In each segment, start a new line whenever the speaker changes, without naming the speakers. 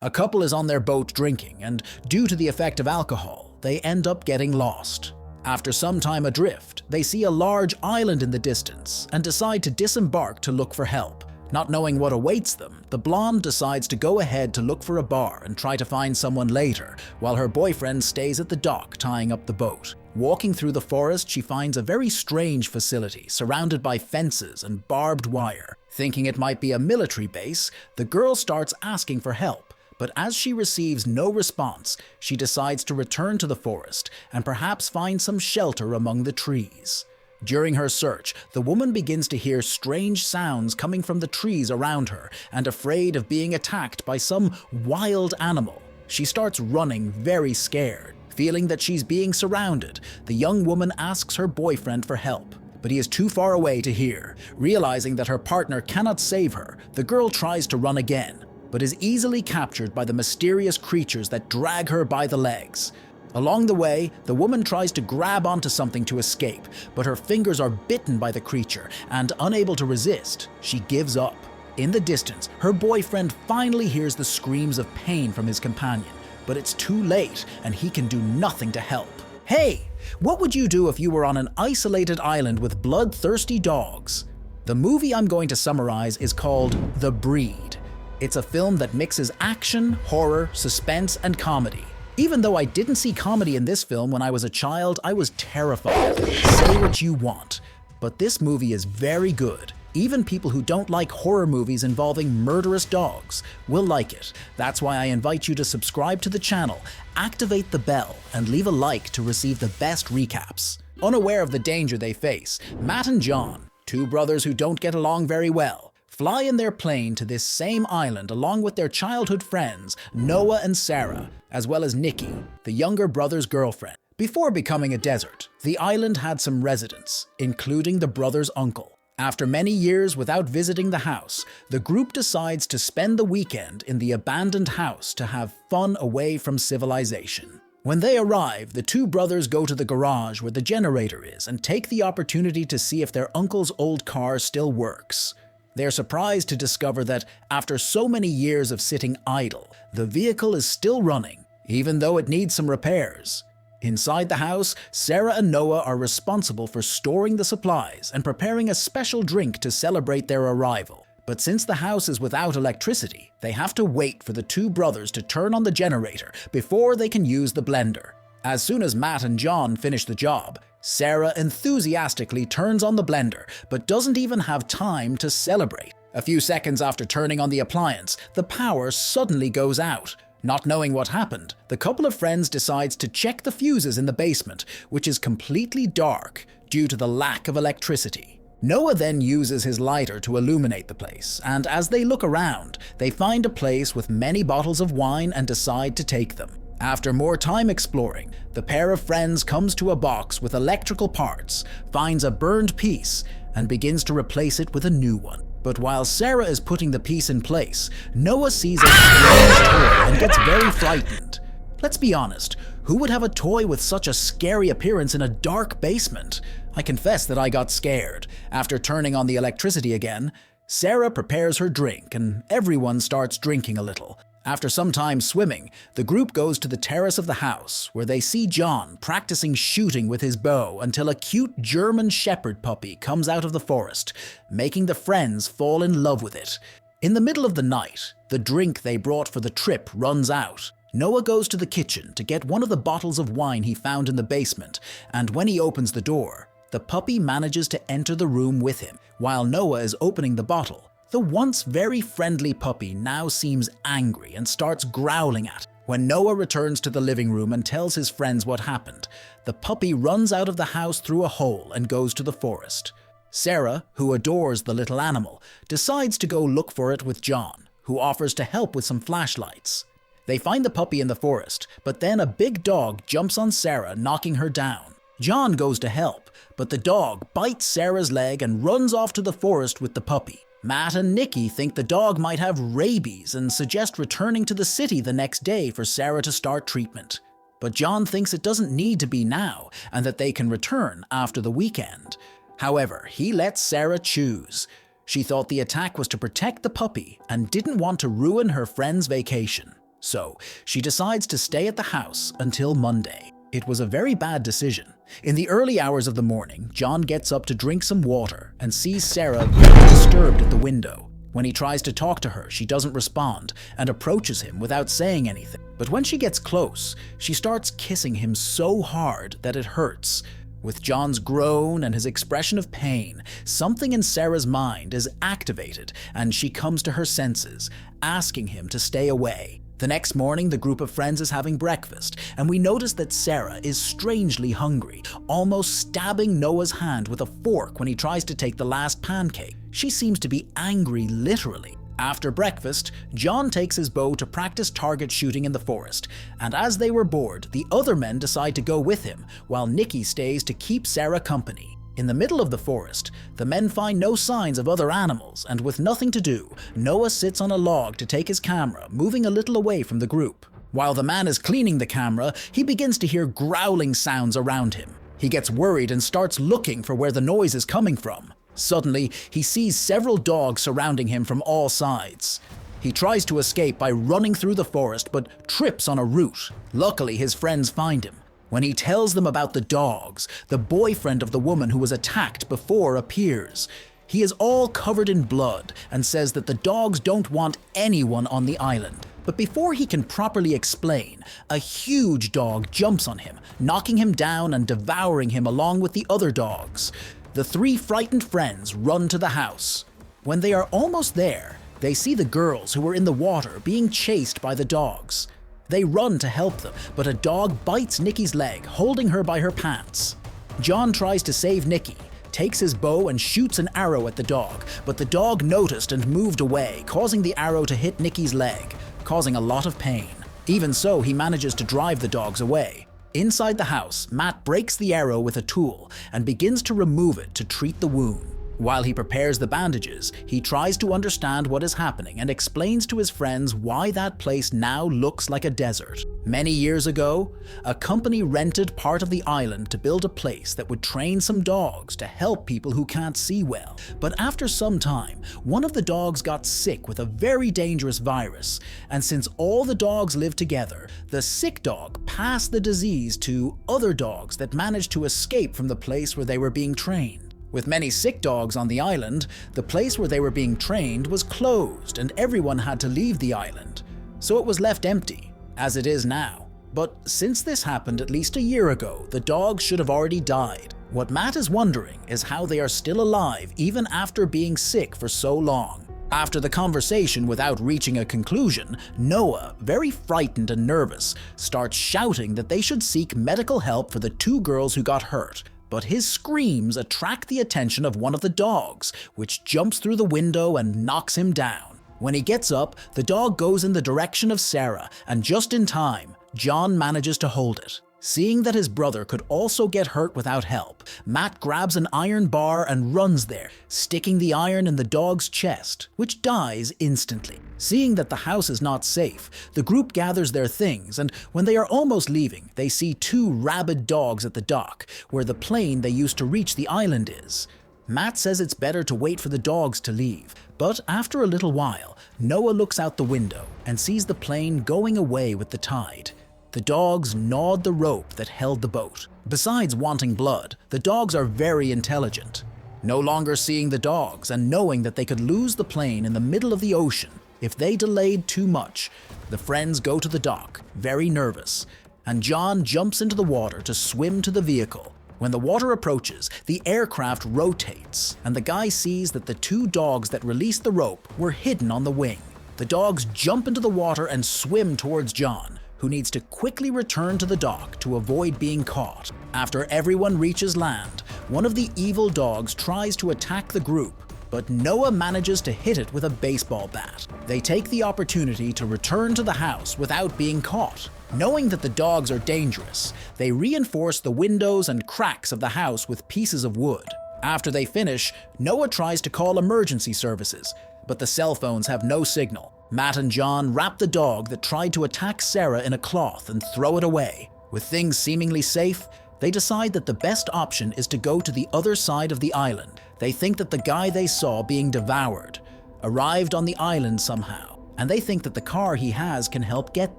A couple is on their boat drinking, and due to the effect of alcohol, they end up getting lost. After some time adrift, they see a large island in the distance and decide to disembark to look for help. Not knowing what awaits them, the blonde decides to go ahead to look for a bar and try to find someone later, while her boyfriend stays at the dock tying up the boat. Walking through the forest, she finds a very strange facility surrounded by fences and barbed wire. Thinking it might be a military base, the girl starts asking for help. But as she receives no response, she decides to return to the forest and perhaps find some shelter among the trees. During her search, the woman begins to hear strange sounds coming from the trees around her, and afraid of being attacked by some wild animal, she starts running very scared. Feeling that she's being surrounded, the young woman asks her boyfriend for help, but he is too far away to hear. Realizing that her partner cannot save her, the girl tries to run again, but is easily captured by the mysterious creatures that drag her by the legs. Along the way, the woman tries to grab onto something to escape, but her fingers are bitten by the creature, and unable to resist, she gives up. In the distance, her boyfriend finally hears the screams of pain from his companion, but it's too late, and he can do nothing to help. Hey, what would you do if you were on an isolated island with bloodthirsty dogs? The movie I'm going to summarize is called The Breed. It's a film that mixes action, horror, suspense, and comedy. Even though I didn't see comedy in this film when I was a child, I was terrified. Say what you want, but this movie is very good. Even people who don't like horror movies involving murderous dogs will like it. That's why I invite you to subscribe to the channel, activate the bell, and leave a like to receive the best recaps. Unaware of the danger they face, Matt and John, two brothers who don't get along very well, fly in their plane to this same island along with their childhood friends, Noah and Sarah, as well as Nikki, the younger brother's girlfriend. Before becoming a desert, the island had some residents, including the brother's uncle. After many years without visiting the house, the group decides to spend the weekend in the abandoned house to have fun away from civilization. When they arrive, the two brothers go to the garage where the generator is and take the opportunity to see if their uncle's old car still works. They're surprised to discover that, after so many years of sitting idle, the vehicle is still running, even though it needs some repairs. Inside the house, Sarah and Noah are responsible for storing the supplies and preparing a special drink to celebrate their arrival. But since the house is without electricity, they have to wait for the two brothers to turn on the generator before they can use the blender. As soon as Matt and John finish the job, Sarah enthusiastically turns on the blender, but doesn't even have time to celebrate. A few seconds after turning on the appliance, the power suddenly goes out. Not knowing what happened, the couple of friends decides to check the fuses in the basement, which is completely dark due to the lack of electricity. Noah then uses his lighter to illuminate the place, and as they look around, they find a place with many bottles of wine and decide to take them. After more time exploring, the pair of friends comes to a box with electrical parts, finds a burned piece, and begins to replace it with a new one. But while Sarah is putting the piece in place, Noah sees a strange toy and gets very frightened. Let's be honest, who would have a toy with such a scary appearance in a dark basement? I confess that I got scared. After turning on the electricity again, Sarah prepares her drink and everyone starts drinking a little. After some time swimming, the group goes to the terrace of the house, where they see John practicing shooting with his bow until a cute German shepherd puppy comes out of the forest, making the friends fall in love with it. In the middle of the night, the drink they brought for the trip runs out. Noah goes to the kitchen to get one of the bottles of wine he found in the basement, and when he opens the door, the puppy manages to enter the room with him. While Noah is opening the bottle, the once very friendly puppy now seems angry and starts growling at him. When Noah returns to the living room and tells his friends what happened, the puppy runs out of the house through a hole and goes to the forest. Sarah, who adores the little animal, decides to go look for it with John, who offers to help with some flashlights. They find the puppy in the forest, but then a big dog jumps on Sarah, knocking her down. John goes to help, but the dog bites Sarah's leg and runs off to the forest with the puppy. Matt and Nikki think the dog might have rabies and suggest returning to the city the next day for Sarah to start treatment. But John thinks it doesn't need to be now and that they can return after the weekend. However, he lets Sarah choose. She thought the attack was to protect the puppy and didn't want to ruin her friend's vacation. So she decides to stay at the house until Monday. It was a very bad decision. In the early hours of the morning, John gets up to drink some water and sees Sarah very disturbed at the window. When he tries to talk to her, she doesn't respond and approaches him without saying anything. But when she gets close, she starts kissing him so hard that it hurts. With John's groan and his expression of pain, something in Sarah's mind is activated and she comes to her senses, asking him to stay away. The next morning, the group of friends is having breakfast, and we notice that Sarah is strangely hungry, almost stabbing Noah's hand with a fork when he tries to take the last pancake. She seems to be angry, literally. After breakfast, John takes his bow to practice target shooting in the forest, and as they were bored, the other men decide to go with him, while Nikki stays to keep Sarah company. In the middle of the forest, the men find no signs of other animals, and with nothing to do, Noah sits on a log to take his camera, moving a little away from the group. While the man is cleaning the camera, he begins to hear growling sounds around him. He gets worried and starts looking for where the noise is coming from. Suddenly, he sees several dogs surrounding him from all sides. He tries to escape by running through the forest, but trips on a root. Luckily, his friends find him. When he tells them about the dogs, the boyfriend of the woman who was attacked before appears. He is all covered in blood and says that the dogs don't want anyone on the island. But before he can properly explain, a huge dog jumps on him, knocking him down and devouring him along with the other dogs. The three frightened friends run to the house. When they are almost there, they see the girls who were in the water being chased by the dogs. They run to help them, but a dog bites Nikki's leg, holding her by her pants. John tries to save Nikki, takes his bow and shoots an arrow at the dog, but the dog noticed and moved away, causing the arrow to hit Nikki's leg, causing a lot of pain. Even so, he manages to drive the dogs away. Inside the house, Matt breaks the arrow with a tool and begins to remove it to treat the wound. While he prepares the bandages, he tries to understand what is happening and explains to his friends why that place now looks like a desert. Many years ago, a company rented part of the island to build a place that would train some dogs to help people who can't see well. But after some time, one of the dogs got sick with a very dangerous virus, and since all the dogs lived together, the sick dog passed the disease to other dogs that managed to escape from the place where they were being trained. With many sick dogs on the island, the place where they were being trained was closed and everyone had to leave the island, so it was left empty, as it is now. But since this happened at least a year ago, the dogs should have already died. What Matt is wondering is how they are still alive even after being sick for so long. After the conversation without reaching a conclusion, Noah, very frightened and nervous, starts shouting that they should seek medical help for the two girls who got hurt. But his screams attract the attention of one of the dogs, which jumps through the window and knocks him down. When he gets up, the dog goes in the direction of Sarah, and just in time, John manages to hold it. Seeing that his brother could also get hurt without help, Matt grabs an iron bar and runs there, sticking the iron in the dog's chest, which dies instantly. Seeing that the house is not safe, the group gathers their things, and when they are almost leaving, they see two rabid dogs at the dock, where the plane they used to reach the island is. Matt says it's better to wait for the dogs to leave, but after a little while, Noah looks out the window and sees the plane going away with the tide. The dogs gnawed the rope that held the boat. Besides wanting blood, the dogs are very intelligent. No longer seeing the dogs and knowing that they could lose the plane in the middle of the ocean if they delayed too much, the friends go to the dock, very nervous, and John jumps into the water to swim to the vehicle. When the water approaches, the aircraft rotates, and the guy sees that the two dogs that released the rope were hidden on the wing. The dogs jump into the water and swim towards John, who needs to quickly return to the dock to avoid being caught. After everyone reaches land, one of the evil dogs tries to attack the group, but Noah manages to hit it with a baseball bat. They take the opportunity to return to the house without being caught. Knowing that the dogs are dangerous, they reinforce the windows and cracks of the house with pieces of wood. After they finish, Noah tries to call emergency services, but the cell phones have no signal. Matt and John wrap the dog that tried to attack Sarah in a cloth and throw it away. With things seemingly safe, they decide that the best option is to go to the other side of the island. They think that the guy they saw being devoured arrived on the island somehow, and they think that the car he has can help get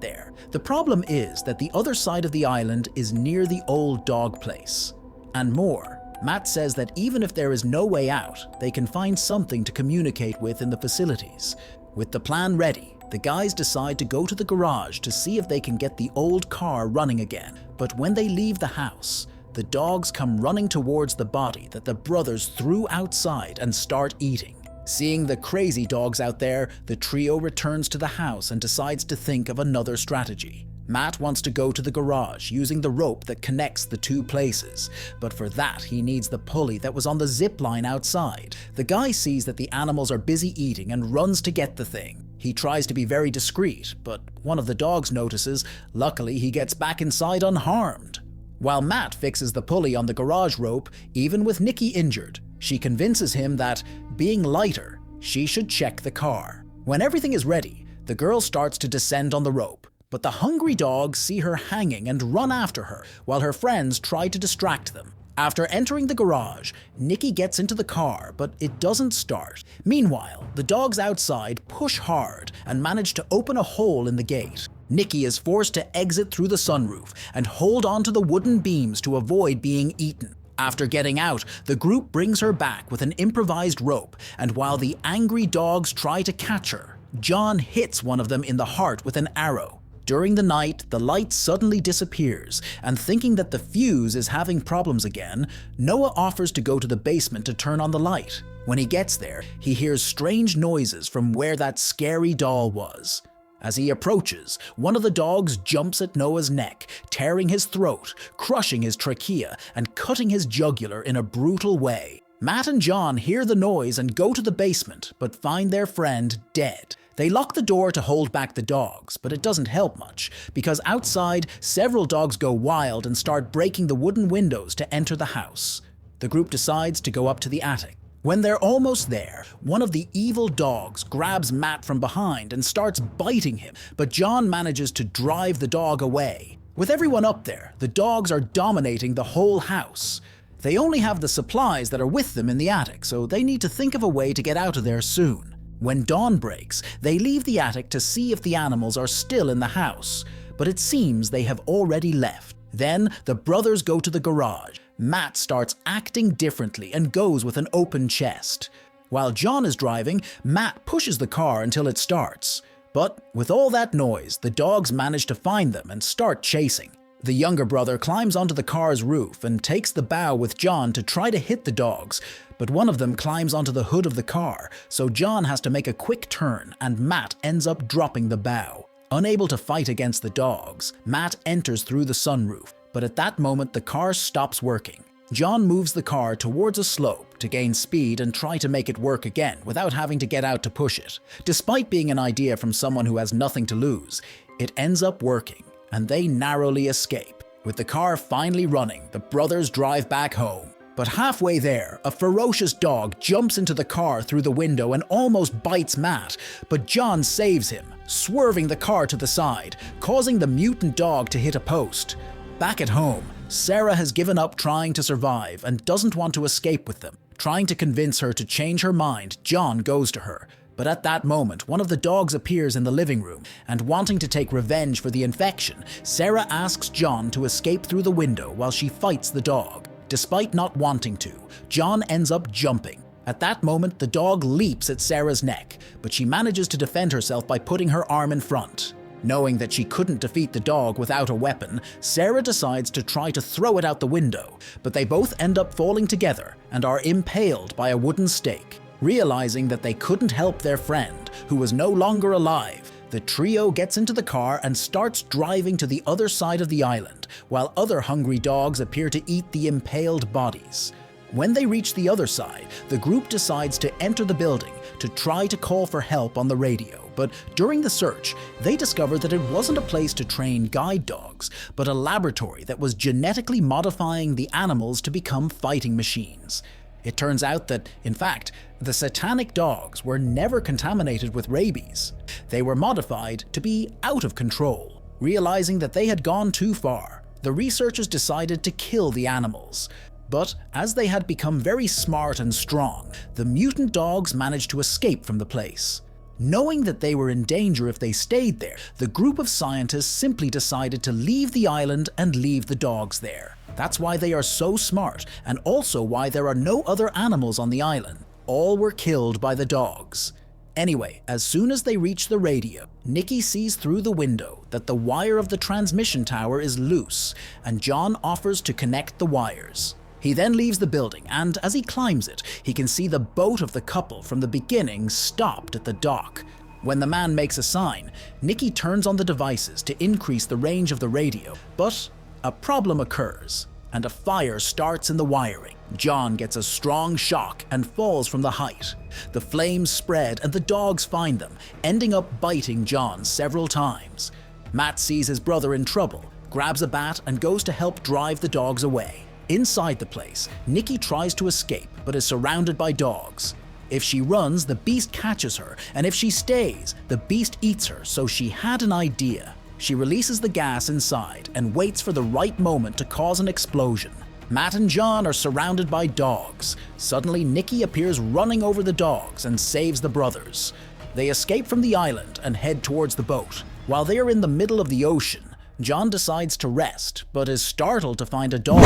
there. The problem is that the other side of the island is near the old dog place. And more, Matt says that even if there is no way out, they can find something to communicate with in the facilities. With the plan ready, the guys decide to go to the garage to see if they can get the old car running again. But when they leave the house, the dogs come running towards the body that the brothers threw outside and start eating. Seeing the crazy dogs out there, the trio returns to the house and decides to think of another strategy. Matt wants to go to the garage using the rope that connects the two places, but for that he needs the pulley that was on the zip line outside. The guy sees that the animals are busy eating and runs to get the thing. He tries to be very discreet, but one of the dogs notices. Luckily, he gets back inside unharmed. While Matt fixes the pulley on the garage rope, even with Nikki injured, she convinces him that, being lighter, she should check the car. When everything is ready, the girl starts to descend on the rope, but the hungry dogs see her hanging and run after her, while her friends try to distract them. After entering the garage, Nikki gets into the car, but it doesn't start. Meanwhile, the dogs outside push hard and manage to open a hole in the gate. Nikki is forced to exit through the sunroof and hold onto the wooden beams to avoid being eaten. After getting out, the group brings her back with an improvised rope, and while the angry dogs try to catch her, John hits one of them in the heart with an arrow. During the night, the light suddenly disappears, and thinking that the fuse is having problems again, Noah offers to go to the basement to turn on the light. When he gets there, he hears strange noises from where that scary doll was. As he approaches, one of the dogs jumps at Noah's neck, tearing his throat, crushing his trachea, and cutting his jugular in a brutal way. Matt and John hear the noise and go to the basement, but find their friend dead. They lock the door to hold back the dogs, but it doesn't help much, because outside, several dogs go wild and start breaking the wooden windows to enter the house. The group decides to go up to the attic. When they're almost there, one of the evil dogs grabs Matt from behind and starts biting him, but John manages to drive the dog away. With everyone up there, the dogs are dominating the whole house. They only have the supplies that are with them in the attic, so they need to think of a way to get out of there soon. When dawn breaks, they leave the attic to see if the animals are still in the house, but it seems they have already left. Then the brothers go to the garage. Matt starts acting differently and goes with an open chest. While John is driving, Matt pushes the car until it starts. But with all that noise, the dogs manage to find them and start chasing. The younger brother climbs onto the car's roof and takes the bow with John to try to hit the dogs, but one of them climbs onto the hood of the car, so John has to make a quick turn and Matt ends up dropping the bow. Unable to fight against the dogs, Matt enters through the sunroof, but at that moment the car stops working. John moves the car towards a slope to gain speed and try to make it work again without having to get out to push it. Despite being an idea from someone who has nothing to lose, it ends up working, and they narrowly escape. With the car finally running, the brothers drive back home. But halfway there, a ferocious dog jumps into the car through the window and almost bites Matt, but John saves him, swerving the car to the side, causing the mutant dog to hit a post. Back at home, Sarah has given up trying to survive and doesn't want to escape with them. Trying to convince her to change her mind, John goes to her. But at that moment, one of the dogs appears in the living room, and wanting to take revenge for the infection, Sarah asks John to escape through the window while she fights the dog. Despite not wanting to, John ends up jumping. At that moment, the dog leaps at Sarah's neck, but she manages to defend herself by putting her arm in front. Knowing that she couldn't defeat the dog without a weapon, Sarah decides to try to throw it out the window, but they both end up falling together and are impaled by a wooden stake. Realizing that they couldn't help their friend, who was no longer alive, the trio gets into the car and starts driving to the other side of the island, while other hungry dogs appear to eat the impaled bodies. When they reach the other side, the group decides to enter the building to try to call for help on the radio, but during the search, they discover that it wasn't a place to train guide dogs, but a laboratory that was genetically modifying the animals to become fighting machines. It turns out that, in fact, the satanic dogs were never contaminated with rabies. They were modified to be out of control. Realizing that they had gone too far, the researchers decided to kill the animals. But as they had become very smart and strong, the mutant dogs managed to escape from the place. Knowing that they were in danger if they stayed there, the group of scientists simply decided to leave the island and leave the dogs there. That's why they are so smart, and also why there are no other animals on the island. All were killed by the dogs. Anyway, as soon as they reach the radio, Nikki sees through the window that the wire of the transmission tower is loose, and John offers to connect the wires. He then leaves the building, and as he climbs it, he can see the boat of the couple from the beginning stopped at the dock. When the man makes a sign, Nikki turns on the devices to increase the range of the radio, but a problem occurs, and a fire starts in the wiring. John gets a strong shock and falls from the height. The flames spread and the dogs find them, ending up biting John several times. Matt sees his brother in trouble, grabs a bat, and goes to help drive the dogs away. Inside the place, Nikki tries to escape but is surrounded by dogs. If she runs, the beast catches her, and if she stays, the beast eats her, so she had an idea. She releases the gas inside and waits for the right moment to cause an explosion. Matt and John are surrounded by dogs. Suddenly, Nikki appears running over the dogs and saves the brothers. They escape from the island and head towards the boat. While they are in the middle of the ocean, John decides to rest, but is startled to find a dog.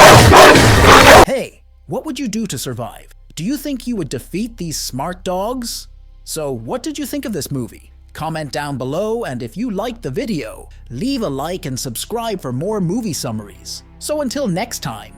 Hey, what would you do to survive? Do you think you would defeat these smart dogs? So what did you think of this movie? Comment down below, and if you liked the video, leave a like and subscribe for more movie summaries. So until next time,